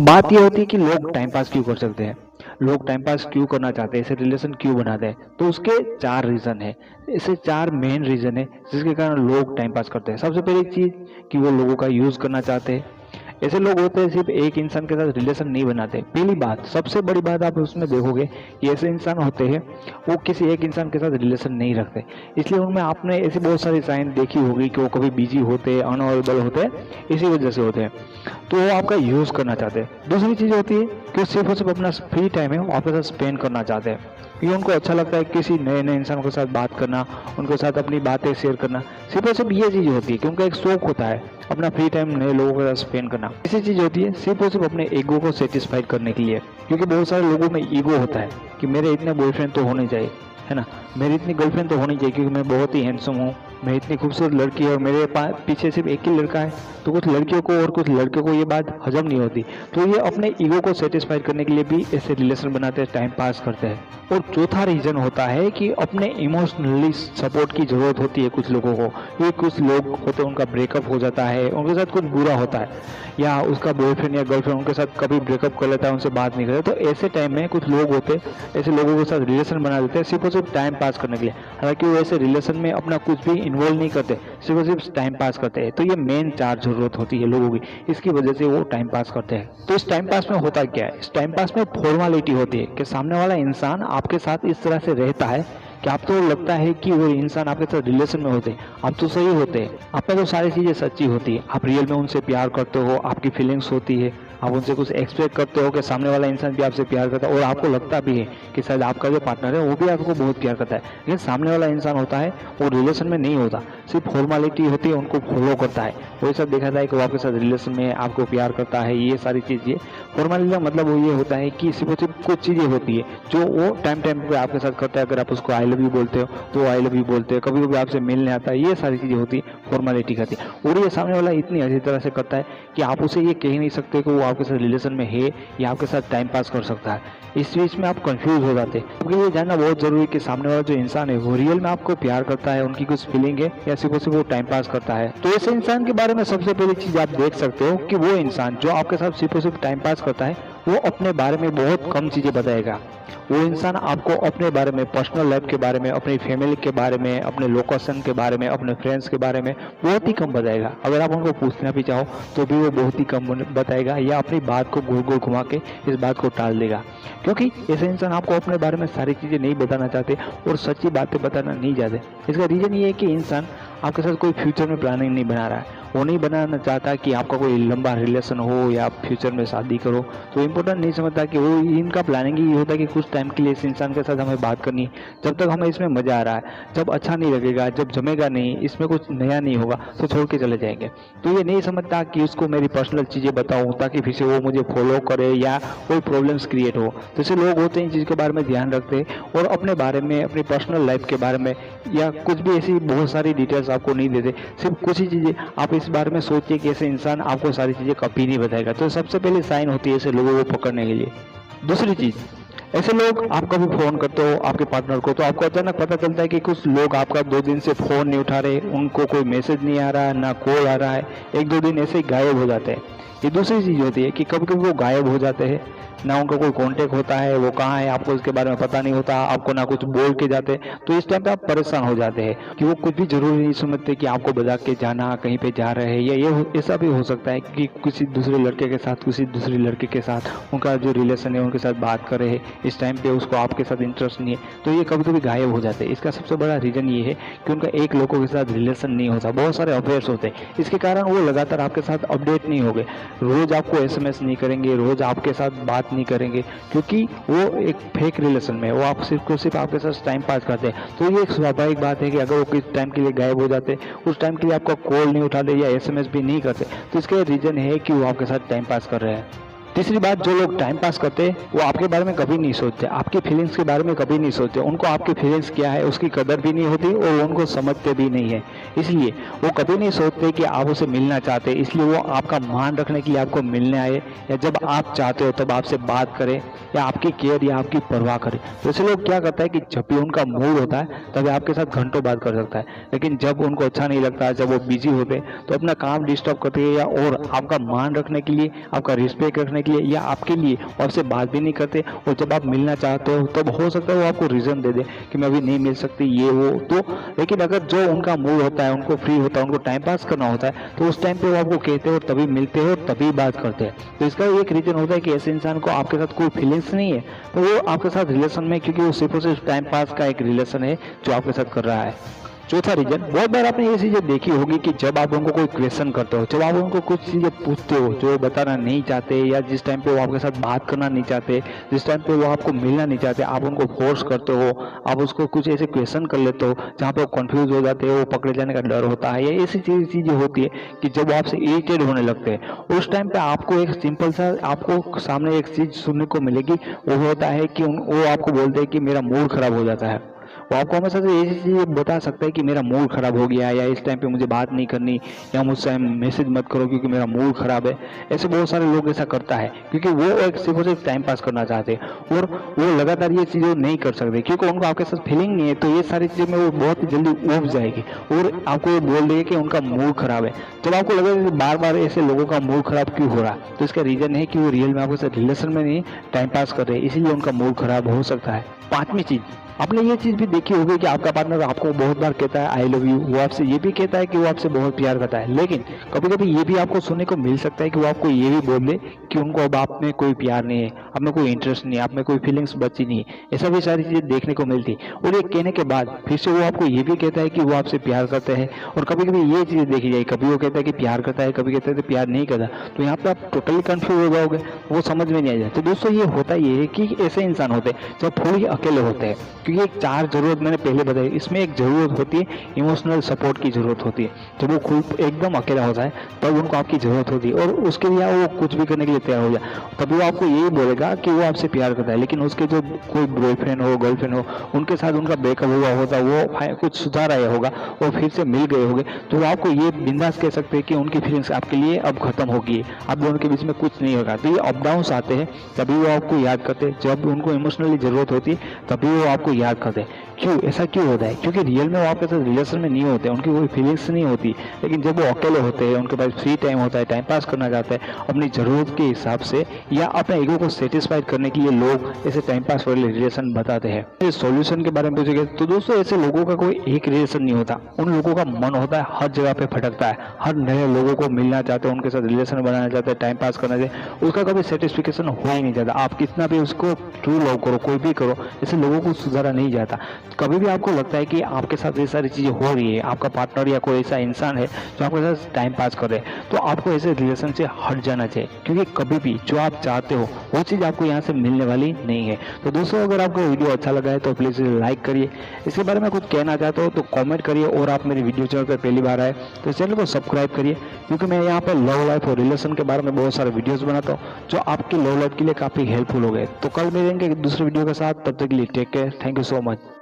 अब बात ये होती है कि लोग टाइम पास क्यों कर सकते हैं, लोग टाइम पास क्यों करना चाहते हैं, ऐसे रिलेशन क्यों बनाते हैं। तो उसके 4 रीज़न है, ऐसे 4 मेन रीज़न है जिसके कारण लोग टाइम पास करते हैं। सबसे पहली चीज़ कि वो लोगों का यूज़ करना चाहते हैं। ऐसे लोग होते हैं सिर्फ एक इंसान के साथ रिलेशन नहीं बनाते। पहली बात, सबसे बड़ी बात आप उसमें देखोगे कि ऐसे इंसान होते हैं वो किसी एक इंसान के साथ रिलेशन नहीं रखते। इसलिए उनमें आपने ऐसी बहुत सारी साइन देखी होगी कि वो कभी बिजी होते हैं, अनअवेलेबल होते हैं, इसी वजह से होते हैं। तो वो आपका यूज़ करना चाहते हैं। दूसरी चीज़ होती है कि वो सिर्फ और सिर्फ अपना फ्री टाइम है वो आपके साथ स्पेंड करना चाहते हैं, क्योंकि उनको अच्छा लगता है किसी नए नए इंसान के साथ बात करना, उनके साथ अपनी बातें शेयर करना। सिर्फ और सिर्फ ये चीज़ होती है कि उनका एक शौक होता है अपना फ्री टाइम नए लोगों के साथ स्पेंड करना। ऐसी चीज़ होती है सिर्फ और सिर्फ अपने ईगो को सेटिस्फाइड करने के लिए, क्योंकि बहुत सारे लोगों में ईगो होता है कि मेरे इतने बॉयफ्रेंड तो होने चाहिए, है ना, मेरी इतनी गर्लफ्रेंड तो होनी चाहिए क्योंकि मैं बहुत ही हैंडसम हूँ, मैं इतनी खूबसूरत लड़की है और मेरे पीछे सिर्फ एक ही लड़का है। तो कुछ लड़कियों को और कुछ लड़कियों को ये बात हजम नहीं होती, तो ये अपने ईगो को सेटिस्फाइड करने के लिए भी ऐसे रिलेशन बनाते हैं, टाइम पास करते हैं। और चौथा रीज़न होता है कि अपने इमोशनली सपोर्ट की ज़रूरत होती है कुछ लोगों को। ये कुछ लोग होते हैं उनका ब्रेकअप हो जाता है, उनके साथ कुछ बुरा होता है, या उसका बॉयफ्रेंड या गर्लफ्रेंड उनके साथ कभी ब्रेकअप कर लेता है, उनसे बात नहीं करता। तो ऐसे टाइम में कुछ लोग होते हैं ऐसे लोगों के साथ रिलेशन बना देते हैं सिर्फ और सिर्फ टाइम पास करने के लिए। हालांकि वो ऐसे रिलेशन में अपना कुछ भी इन्वॉल्व नहीं करते, सिर्फ और सिर्फ टाइम पास करते हैं। तो ये मेन 4 जरूरत होती है लोगों की, इसकी वजह से वो टाइम पास करते हैं। तो इस टाइम पास में होता क्या है, इस टाइम पास में फॉर्मेलिटी होती है कि सामने वाला इंसान आपके साथ इस तरह से रहता है कि आपको लगता है कि वो इंसान आपके साथ रिलेशन में होते हैं, आप तो सही होते हैं, आप में तो सारी चीज़ें सच्ची होती है, आप रियल में उनसे प्यार करते हो, आपकी फीलिंग्स होती है, आप उनसे कुछ एक्सपेक्ट करते हो कि सामने वाला इंसान भी आपसे प्यार करता है, और आपको लगता भी है कि शायद आपका जो पार्टनर है वो भी आपको बहुत प्यार करता है। लेकिन सामने वाला इंसान होता है वो रिलेशन में नहीं होता, सिर्फ फॉर्मेलिटी होती है, उनको फॉलो करता है। वही सब देखा जाए कि वो आपके साथ रिलेशन में आपको प्यार करता है, ये सारी चीज़ें फॉर्मेलिटी का मतलब वो ये होता है कि सिर्फ और सिर्फ कुछ चीज़ें होती है जो वो टाइम टाइम पे आपके साथ करता है। अगर आप उसको आई लव यू बोलते हो तो आई लव यू बोलते हैं, कभी कभी आपसे मिलने आता है, ये सारी चीज़ें होती है, फॉर्मेलिटी करती है। और ये सामने वाला इतनी अच्छी तरह से करता है कि आप उसे ये कह ही नहीं सकते कि वो आपके साथ रिलेशन में है या आपके साथ टाइम पास कर सकता है। इस बीच में आप कंफ्यूज हो जाते हैं, क्योंकि ये जानना बहुत जरूरी है कि सामने वाला जो इंसान है वो रियल में आपको प्यार करता है, उनकी कुछ फीलिंग है, या सिर्फ और सिर्फ वो टाइम पास करता है। तो ऐसे इंसान के बारे में सबसे पहली चीज आप देख सकते हो कि वो इंसान जो आपके साथ सिर्फ और सिर्फ टाइम पास करता है वो अपने बारे में बहुत कम चीजें बताएगा। वो इंसान आपको अपने बारे में, पर्सनल लाइफ के बारे में, अपनी फैमिली के बारे में, अपने लोकेशन के बारे में, अपने फ्रेंड्स के बारे में बहुत ही कम बताएगा। अगर आप उनको पूछना भी चाहो तो भी वो बहुत ही कम बताएगा, या अपनी बात को गोल गोल घुमा के इस बात को टाल देगा, क्योंकि ऐसे इंसान आपको अपने बारे में सारी चीज़ें नहीं बताना चाहते और सच्ची बातें बताना नहीं चाहते। इसका रीज़न ये है कि इंसान आपके साथ कोई फ्यूचर में प्लानिंग नहीं बना रहा है, वो नहीं बनाना चाहता कि आपका कोई लंबा रिलेशन हो या आप फ्यूचर में शादी करो। तो इम्पोर्टेंट नहीं समझता कि वो, इनका प्लानिंग ही होता है कि कुछ टाइम के लिए इस इंसान के साथ हमें बात करनी है, जब तक हमें इसमें मज़ा आ रहा है, जब अच्छा नहीं लगेगा, जब जमेगा नहीं, इसमें कुछ नया नहीं होगा तो छोड़ के चले जाएंगे। तो ये नहीं समझता कि उसको मेरी पर्सनल चीज़ें बताऊँ ताकि फिर से वो मुझे फॉलो करे या कोई प्रॉब्लम्स क्रिएट हो। तो ऐसे लोग होते हैं इन चीज़ के बारे में ध्यान रखते हैं और अपने बारे में, अपनी पर्सनल लाइफ के बारे में या कुछ भी ऐसी बहुत सारी डिटेल्स आपको नहीं देते, सिर्फ कुछ ही चीज़ें आप इस बारे में सोचिए कि ऐसे इंसान आपको सारी चीज़ें कभी नहीं बताएगा। तो सबसे पहले साइन होती है ऐसे लोगों को पकड़ने के लिए। दूसरी चीज़, ऐसे लोग आप कभी फ़ोन करते हो आपके पार्टनर को तो आपको अचानक पता चलता है कि कुछ लोग आपका 2 दिन से फ़ोन नहीं उठा रहे, उनको कोई मैसेज नहीं आ रहा है, ना कॉल आ रहा है, 1-2 दिन ऐसे ही गायब हो जाते हैं। ये दूसरी चीज़ होती है कि कभी कभी वो गायब हो जाते हैं, ना उनका कोई कांटेक्ट होता है, वो कहाँ है आपको इसके बारे में पता नहीं होता, आपको ना कुछ बोल के जाते। तो इस टाइम पे आप परेशान हो जाते हैं कि वो कुछ भी जरूरी नहीं समझते कि आपको बजा के जाना कहीं पे जा रहे हैं, या ये ऐसा भी हो सकता है कि किसी दूसरे लड़के के साथ, किसी दूसरी लड़के के साथ उनका जो रिलेशन है उनके साथ बात कर रहे हैं, इस टाइम पे उसको आपके साथ इंटरेस्ट नहीं है, तो ये कभी कभी गायब हो जाते हैं। इसका सबसे बड़ा रीज़न ये है कि उनका एक लोगों के साथ रिलेशन नहीं होता, बहुत सारे अफेयर्स होते हैं, इसके कारण वो लगातार आपके साथ अपडेट नहीं हो गए, रोज़ आपको SMS नहीं करेंगे, रोज़ आपके साथ बात नहीं करेंगे, क्योंकि वो एक फेक रिलेशन में है, वो आप सिर्फ को सिर्फ आपके साथ टाइम पास करते हैं। तो ये एक स्वाभाविक बात है कि अगर वो किस टाइम के लिए गायब हो जाते, उस टाइम के लिए आपका कॉल नहीं उठाते या SMS भी नहीं करते, तो इसका रीज़न है कि वो आपके साथ टाइम पास कर रहे हैं। तीसरी बात, जो लोग टाइम पास करते हैं वो आपके बारे में कभी नहीं सोचते, आपकी फीलिंग्स के बारे में कभी नहीं सोचते, उनको आपकी फीलिंग्स क्या है उसकी कदर भी नहीं होती और वो उनको समझते भी नहीं है। इसलिए वो कभी नहीं सोचते कि आप उसे मिलना चाहते, इसलिए वो आपका मान रखने के लिए आपको मिलने आए, या जब आप चाहते हो तब आपसे बात करें या आपकी केयर या आपकी परवाह करें। तो ऐसे लोग क्या करता है कि जब भी उनका मूड होता है तभी आपके साथ घंटों बात कर सकता है, लेकिन जब उनको अच्छा नहीं लगता, जब वो बिजी होते तो अपना काम डिस्टर्ब करते हैं, या और आपका मान रखने के लिए, आपका रिस्पेक्ट रखने करने के लिए या आपके लिए वो आपसे बात भी नहीं करते, और जब आप मिलना चाहते हो तब हो सकता है वो आपको रीज़न दे दे कि मैं अभी नहीं मिल सकती ये वो। तो लेकिन अगर जो उनका मूड होता है, उनको फ्री होता है, उनको टाइम पास करना होता है, तो उस टाइम पे वो आपको कहते हैं और तभी मिलते हो और तभी बात करते हैं। तो इसका एक रीज़न होता है कि ऐसे इंसान को आपके साथ कोई फीलिंग्स नहीं है, तो वो आपके साथ रिलेशन में, क्योंकि वो सिर्फ और सिर्फ टाइम पास का एक रिलेशन है जो आपके साथ कर रहा है। चौथा रीजन, बहुत बार आपने ये चीज़ें देखी होगी कि जब आप उनको कोई क्वेश्चन करते हो, जब आप उनको कुछ चीज़ें पूछते हो जो बताना नहीं चाहते, या जिस टाइम पे वो आपके साथ बात करना नहीं चाहते, जिस टाइम पे वो आपको मिलना नहीं चाहते, आप उनको फोर्स करते हो, आप उसको कुछ ऐसे क्वेश्चन कर लेते हो जहाँ पे वो कन्फ्यूज हो जाते हैं, वो पकड़े जाने का डर होता है, या ऐसी चीज़ें होती है कि जब वो आपसे इरिटेट होने लगते हैं, उस टाइम पे आपको एक सिंपल सा, आपको सामने एक चीज़ सुनने को मिलेगी, वो होता है कि वो आपको बोलते हैं कि मेरा मूड खराब हो जाता है। वो आपको हमेशा से ये चीज़ बता सकता है कि मेरा मूड खराब हो गया है, या इस टाइम पे मुझे बात नहीं करनी, या मुझसे मैसेज मत करो क्योंकि मेरा मूड खराब है। ऐसे बहुत सारे लोग ऐसा करता है क्योंकि वो एक सिर्फ और सिर्फ टाइम पास करना चाहते हैं, और वो लगातार ये चीज़ें नहीं कर सकते क्योंकि उनको आपके साथ फीलिंग नहीं है। तो ये सारी चीज़ें में वो बहुत ही जल्दी उब जाएगी और आपको ये बोल देगी कि उनका मूड खराब है। जब आपको लगेगा कि बार बार ऐसे लोगों का मूड खराब क्यों हो रहा है, तो इसका रीज़न है कि वो रियल में आपके साथ रिलेशन में नहीं, टाइम पास कर रहे हैं, इसीलिए उनका मूड खराब हो सकता है। पांचवी चीज़, आपने ये चीज़ भी देखी होगी कि आपका पार्टनर आपको बहुत बार कहता है आई लव यू, वो आपसे ये भी कहता है कि वो आपसे बहुत प्यार करता है, लेकिन कभी कभी ये भी आपको सुनने को मिल सकता है कि वो आपको ये भी बोल दे कि उनको अब आप में कोई प्यार नहीं है, आप में कोई इंटरेस्ट नहीं है, आप में कोई फीलिंग्स बची नहीं है। ऐसा भी सारी चीज़ें देखने को मिलती, और ये कहने के बाद फिर से वो आपको ये भी कहता है कि वो आपसे प्यार करते हैं, और कभी कभी ये चीज़ें देखी जाए, कभी वो कहता है कि प्यार करता है, कभी कहता है कि प्यार नहीं करता। तो यहाँ पर आप टोटली कन्फ्यूज हो जाओगे, वो समझ में नहीं आ जाए। तो दोस्तों ये होता ये है कि ऐसे इंसान होते हैं जब थोड़ी अकेले होते हैं, क्योंकि एक चार जरूरत मैंने पहले बताई, इसमें एक जरूरत होती है इमोशनल सपोर्ट की जरूरत होती है। जब वो खुद एकदम अकेला होता है तब उनको आपकी जरूरत होती है, और उसके लिए वो कुछ भी करने के लिए तैयार हो जाए, तभी वो आपको यही बोलेगा कि वो आपसे प्यार करता है। लेकिन उसके जो कोई बॉयफ्रेंड हो, गर्लफ्रेंड हो, उनके साथ उनका ब्रेकअप हुआ होता, वो कुछ सुधार आया होगा और फिर से मिल गए होंगे, तो वो आपको ये बिंदास कह सकते हैं कि उनकी फीलिंग्स आपके लिए अब खत्म होगी, आप दोनों के बीच में कुछ नहीं होगा। तो ये अप डाउन्स आते हैं, तभी वो आपको याद करते हैं, जब उनको इमोशनली जरूरत होती है तभी वो आपको याद करते हैं। क्यों ऐसा क्यों होता है? क्योंकि रियल में वो आपके साथ रिलेशन में नहीं होते, उनकी कोई फीलिंग्स नहीं होती, लेकिन जब वो अकेले होते हैं, उनके पास फ्री टाइम होता है, टाइम पास करना चाहते हैं अपनी ज़रूरत के हिसाब से, या अपने ईगो को सेटिस्फाइड करने के लिए लोग ऐसे टाइम पास वाले रिलेशन बताते हैं। इस सॉल्यूशन के बारे में पूछेंगे तो दोस्तों ऐसे लोगों का कोई एक रिलेशन नहीं होता, उन लोगों का मन होता है हर जगह पे भटकता है, हर नए लोगों को मिलना चाहते हैं, उनके साथ रिलेशन बनाना चाहते हैं, टाइम पास करना चाहते हैं, उसका कभी सेटिस्फिकेशन हो ही नहीं जाता। आप कितना भी उसको ट्रू लव करो, कोई भी करो, ऐसे लोगों को सुधारा नहीं जाता। कभी भी आपको लगता है कि आपके साथ ये सारी चीज़ें हो रही है, आपका पार्टनर या कोई ऐसा इंसान है जो आपके साथ टाइम पास कर रहे हैं, तो आपको ऐसे रिलेशन से हट जाना चाहिए, क्योंकि कभी भी जो आप चाहते हो वो चीज़ आपको यहाँ से मिलने वाली नहीं है। तो दोस्तों अगर आपको वीडियो अच्छा लगा है तो प्लीज़ लाइक करिए, इसके बारे में कुछ कहना चाहते हो तो कॉमेंट करिए, और आप मेरी वीडियो चैनल पर पहली बार आए तो चैनल को सब्सक्राइब करिए, क्योंकि मैं यहाँ पर लव लाइफ और रिलेशन के बारे में बहुत सारे वीडियोज़ बनाता हूँ जो आपकी लव लाइफ के लिए काफ़ी हेल्पफुल हो गए। तो कल मिलेंगे दूसरे वीडियो के साथ, तब तक के लिए take care, thank you so much.